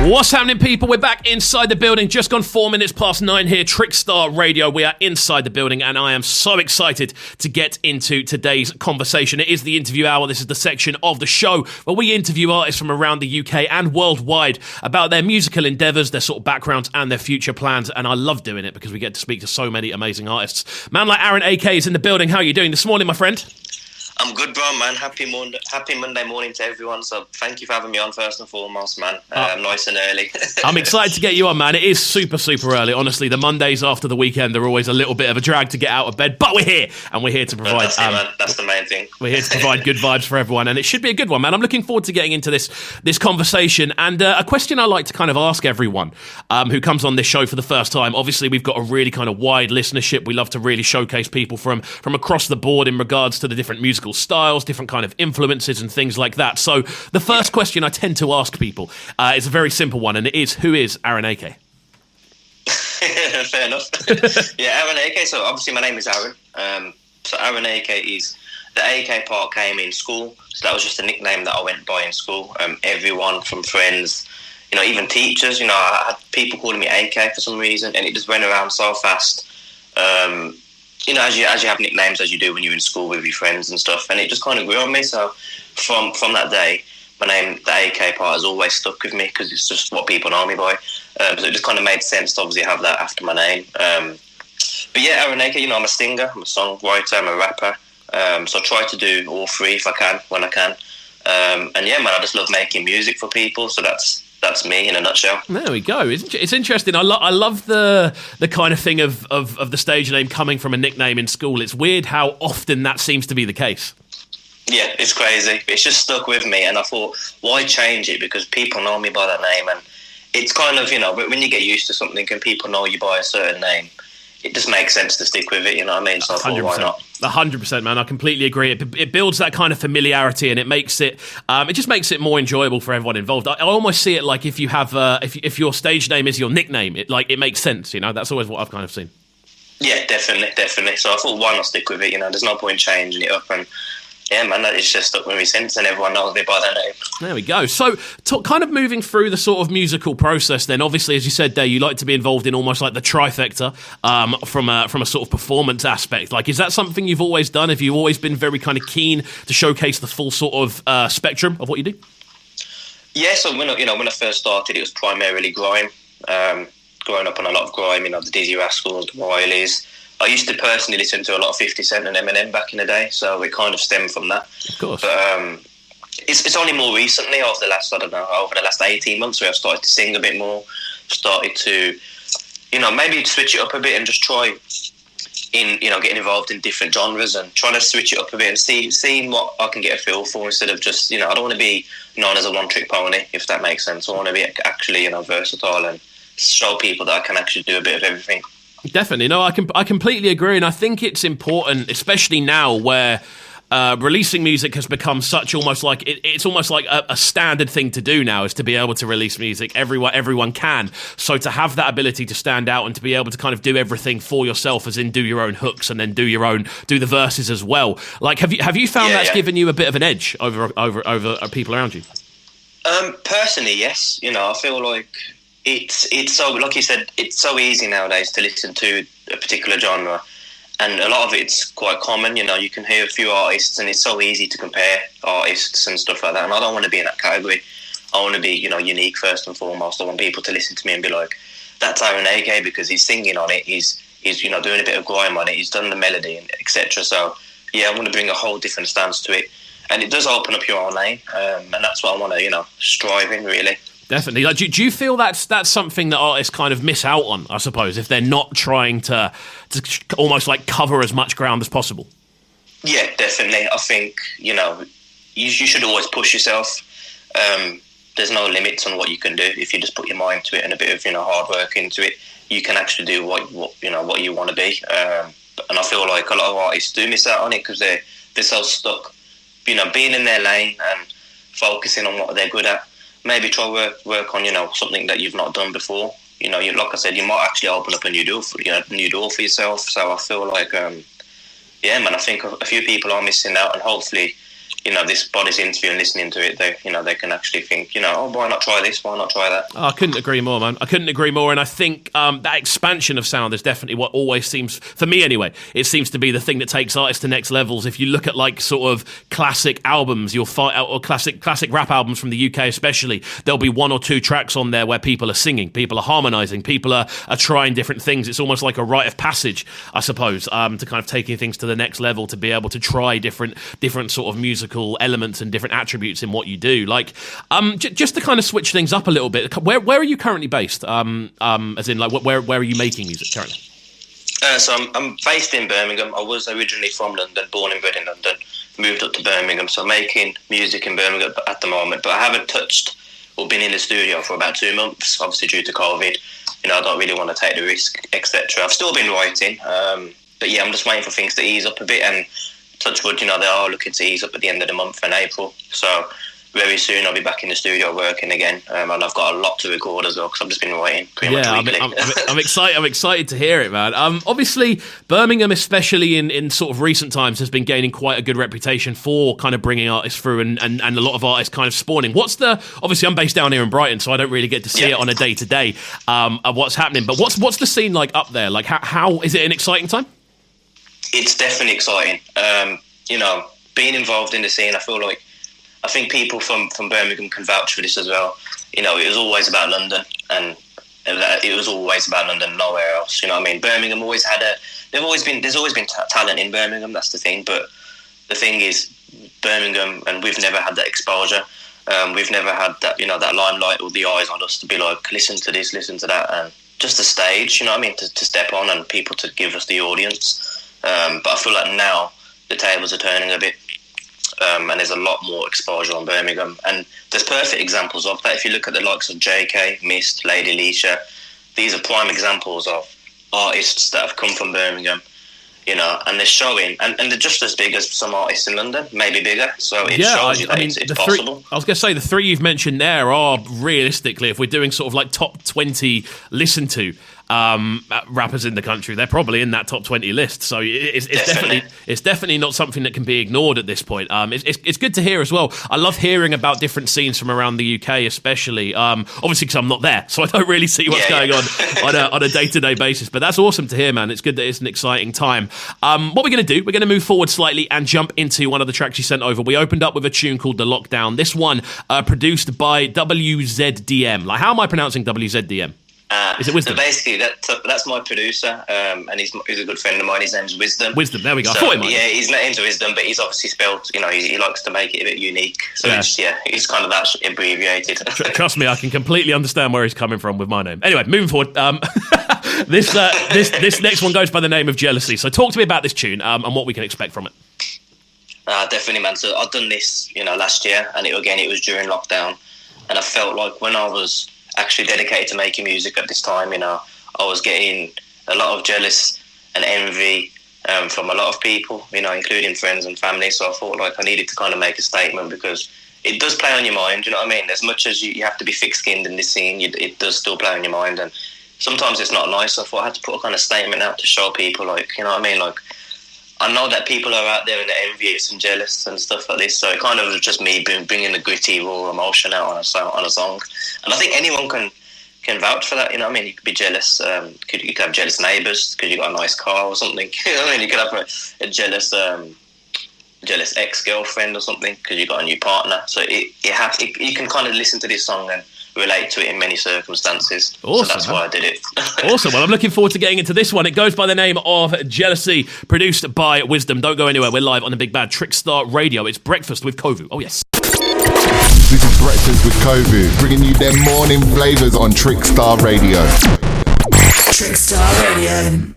What's happening, people? We're back inside the building. Just gone 4 minutes past 9 here. Trickstar Radio. We are inside the building, and I am so excited to get into today's conversation. It is the interview hour. This is the section of the show where we interview artists from around the UK and worldwide about their musical endeavours, their sort of backgrounds, and their future plans. And I love doing it because we get to speak to so many amazing artists. Man like Aaron AK is in the building. How are you doing this morning, my friend? I'm good, bro, man. Happy Monday morning to everyone. So thank you for having me on first and foremost, man. Nice and early. I'm excited to get you on, man. It is super, super early. Honestly, the Mondays after the weekend are always a little bit of a drag to get out of bed, but we're here, and we're here to provide... That's it, man. That's the main thing. We're here to provide good vibes for everyone, and it should be a good one, man. I'm looking forward to getting into this conversation, and a question I like to kind of ask everyone who comes on this show for the first time. Obviously, we've got a really kind of wide listenership. We love to really showcase people from across the board in regards to the different musical styles, different kind of influences and things like that. So the first question I tend to ask people is a very simple one, and it is, who is Aaron AK? Fair enough. Yeah, Aaron AK. So obviously my name is Aaron. So Aaron AK is, the AK part came in school. So that was just a nickname that I went by in school. Everyone from friends, even teachers, I had people calling me AK for some reason, and it just went around so fast. As you have nicknames as you do when you're in school with your friends and stuff, and it just kind of grew on me. So from that day, my name, the AK part, has always stuck with me because it's just what people know me by. So it just kind of made sense to obviously have that after my name. But yeah, Aaron AK, I'm a singer, I'm a songwriter, I'm a rapper. So I try to do all three if I can, when I can. And yeah, man, I just love making music for people. So that's me in a nutshell. There we go. It's interesting. I love the kind of thing of the stage name coming from a nickname in school. It's weird how often that seems to be the case. Yeah, it's crazy. It's just stuck with me, and I thought, why change it? Because people know me by that name, and it's kind of, when you get used to something and people know you by a certain name, it just makes sense to stick with it, you know what I mean? So I thought, why not? 100%, man. I completely agree. It builds that kind of familiarity, and it makes it. It just makes it more enjoyable for everyone involved. I almost see it like if you have, if your stage name is your nickname, it makes sense. That's always what I've kind of seen. Yeah, definitely. So I thought, why not stick with it? There's no point changing it up, and yeah, man, it's just stuck with me since, and everyone knows me by that name. There we go. So, kind of moving through the sort of musical process, then, obviously, as you said there, you like to be involved in almost like the trifecta from a sort of performance aspect. Like, is that something you've always done? Have you always been very kind of keen to showcase the full sort of spectrum of what you do? Yeah, so when I first started, it was primarily grime. Growing up on a lot of grime, the Dizzy Rascals, the Wileys. I used to personally listen to a lot of 50 Cent and Eminem back in the day, so it kind of stemmed from that. Of course. But it's only more recently, over the last 18 months, where I've started to sing a bit more, started to, maybe switch it up a bit and just try getting involved in different genres and trying to switch it up a bit and seeing what I can get a feel for instead of just, I don't want to be known as a one-trick pony, if that makes sense. I want to be actually, versatile and show people that I can actually do a bit of everything. Definitely. No, I completely agree, and I think it's important, especially now where releasing music has become such almost like it's almost like a standard thing to do now, is to be able to release music. Everyone can. So to have that ability to stand out and to be able to kind of do everything for yourself, as in do your own hooks and then do the verses as well. Like, have you found that's given you a bit of an edge over people around you? Personally, yes. I feel like it's so, like you said, it's so easy nowadays to listen to a particular genre, and a lot of it's quite common. You can hear a few artists, and it's so easy to compare artists and stuff like that. And I don't want to be in that category. I want to be, unique first and foremost. I want people to listen to me and be like, "That's Aaron AK because he's singing on it. He's doing a bit of grime on it. He's done the melody, and etc." So yeah, I want to bring a whole different stance to it, and it does open up your own lane, and that's what I want to strive in, really. Definitely. Like, do you feel that's something that artists kind of miss out on, I suppose, if they're not trying to almost like cover as much ground as possible? Yeah, definitely. I think, you should always push yourself. There's no limits on what you can do. If you just put your mind to it and a bit of, hard work into it, you can actually do what you want to be. And I feel like a lot of artists do miss out on it because they're so stuck, being in their lane and focusing on what they're good at. Maybe try work on, something that you've not done before. Like I said, you might actually open up a new door for yourself. So I feel like, I think a few people are missing out, and hopefully, this body's interview and listening to it, they can actually think, oh, why not try this? Why not try that? Oh, I couldn't agree more, man. I couldn't agree more. And I think that expansion of sound is definitely what always seems, for me anyway, it seems to be the thing that takes artists to next levels. If you look at like sort of classic albums, you'll find, or classic rap albums from the UK especially, there'll be one or two tracks on there where people are singing, people are harmonising, people are trying different things. It's almost like a rite of passage, I suppose, to kind of taking things to the next level, to be able to try different sort of musical elements and different attributes in what you do. Like, just to kind of switch things up a little bit, where are you currently based? As in, like, where are you making music currently? So I'm based in Birmingham. I was originally from London, born and bred in London, moved up to Birmingham. So I'm making music in Birmingham at the moment, but I haven't touched or been in the studio for about 2 months, obviously due to COVID. I don't really want to take the risk, etc. I've still been writing, but yeah, I'm just waiting for things to ease up a bit, and touch wood, they are looking to ease up at the end of the month in April. So very soon I'll be back in the studio working again, and I've got a lot to record as well because I've just been writing pretty much weekly. I'm excited. I'm excited to hear it, man. Obviously, Birmingham, especially in sort of recent times, has been gaining quite a good reputation for kind of bringing artists through and a lot of artists kind of spawning. Obviously, I'm based down here in Brighton, so I don't really get to see it on a day to day of what's happening. But what's the scene like up there? Like, how is it an exciting time? It's definitely exciting. Being involved in the scene, I think people from Birmingham can vouch for this as well. It was always about London, and it was always about London, nowhere else. Birmingham there's always been talent in Birmingham. That's the thing. But the thing is, Birmingham, and we've never had that exposure. We've never had that, that limelight or the eyes on us to be like, listen to this, listen to that, and just a stage. To step on and people to give us the audience. But I feel like now the tables are turning a bit, and there's a lot more exposure on Birmingham. And there's perfect examples of that. If you look at the likes of JK, Mist, Lady Leisha, these are prime examples of artists that have come from Birmingham, and they're showing. And they're just as big as some artists in London, maybe bigger. So it shows you that it's possible. I was going to say, the three you've mentioned there are, realistically, if we're doing sort of like top 20 listened to rappers in the country, they're probably in that top 20 list. So it's definitely not something that can be ignored at this point. It's good to hear as well. I love hearing about different scenes from around the UK, especially obviously because I'm not there, so I don't really see what's going on a day-to-day basis. But that's awesome to hear, man. It's good that it's an exciting time. What we're going to do, we're going to move forward slightly and jump into one of the tracks you sent over. We opened up with a tune called The Lockdown. This one produced by WZDM. Like, how am I pronouncing WZDM? Is it Wisdom? So basically, that's my producer, and he's a good friend of mine. His name's Wisdom. Wisdom, there we go. So, his name's Wisdom, but he's obviously spelled, he likes to make it a bit unique. So it's kind of that abbreviated. Trust me, I can completely understand where he's coming from with my name. Anyway, moving forward, this next one goes by the name of Jealousy. So talk to me about this tune and what we can expect from it. Definitely, man. So I've done this, last year, and it was during lockdown, and I felt like when I was actually dedicated to making music at this time, I was getting a lot of jealous and envy from a lot of people, including friends and family. So I thought like I needed to kind of make a statement, because it does play on your mind, you know what I mean? As much as you have to be thick-skinned in this scene, it does still play on your mind, and sometimes it's not nice. So I thought I had to put a kind of statement out to show people, like, you know what I mean? Like, I know that people are out there and they're envious and jealous and stuff like this. So it kind of was just me bringing the gritty, raw emotion out on a song. And I think anyone can vouch for that. You know what I mean? You could be jealous. You could have jealous neighbours because you got a nice car or something. You know what I mean? You could have a jealous ex-girlfriend or something because you got a new partner. So you can kind of listen to this song and relate to it in many circumstances. Awesome, so that's why I did it. Awesome. Well, I'm looking forward to getting into this one. It goes by the name of Jealousy, produced by Wisdom. Don't go anywhere. We're live on the Big Bad Trickstar Radio. It's Breakfast with KXVU. Oh, yes. This is Breakfast with KXVU, bringing you their morning flavours on Trickstar Radio. Trickstar Radio.